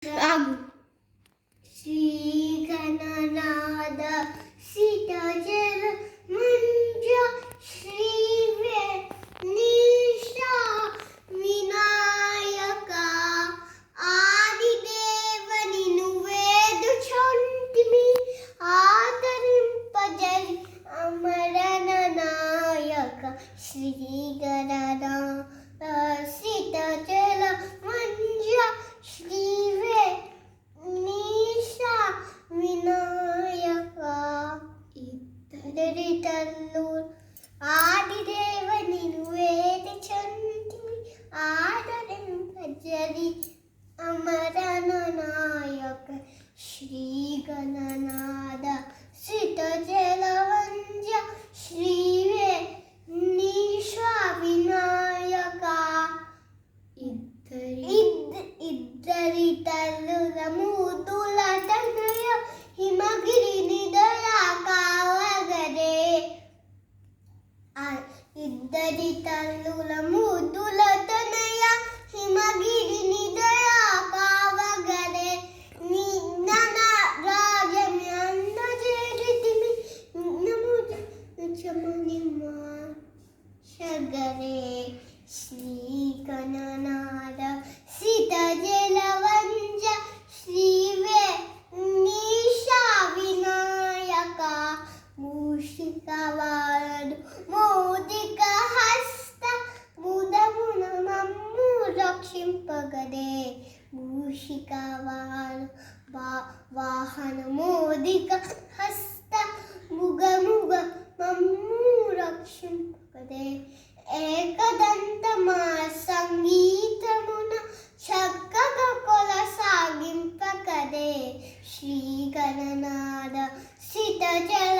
ఆగు. శ్రీగణనాద సితజల మంజ శ్రీవే నిషా వినాయక ఆదిదేవని నువ్వేదు చొంటిమి ఆదరింపజరి అమరణ నాయక శ్రీగణనాద సితజల మంజ శ్రీవే నిషా వినాయక ఇద్దరి తల్లు ఆదిదేవని నువ్వేది చంటిమి ఆదరింపజరి అమరణ నాయక శ్రీగణనాద సితజలవంజ శ్రీవే నిషా వినాయక ఇద్దరి తల్లుల ముద్దుల తనయ హిమగిరి నిదయ కావగరే ఇద్దరి తల్లుల ముద్దుల తనయ హిమగిరి నిదయ కావగరే నిన్నన రాజమి అన్న చేరితిమి నముచమనిమ శగరే శ్రీగణనాద సితజలవంజ శ్రీవే నిషా వినాయక మూషికవాడు మోదిక హస్త ముదమున మమ్ము రక్షింపగదే మూషికవాడు వాహన మోదిక హస్త ముగముగ మమ్ము రక్షింపగదే ఏకదంతమా సంగీతమున చక్కగా కొనసాగింపకదే శ్రీగణనాద సితజల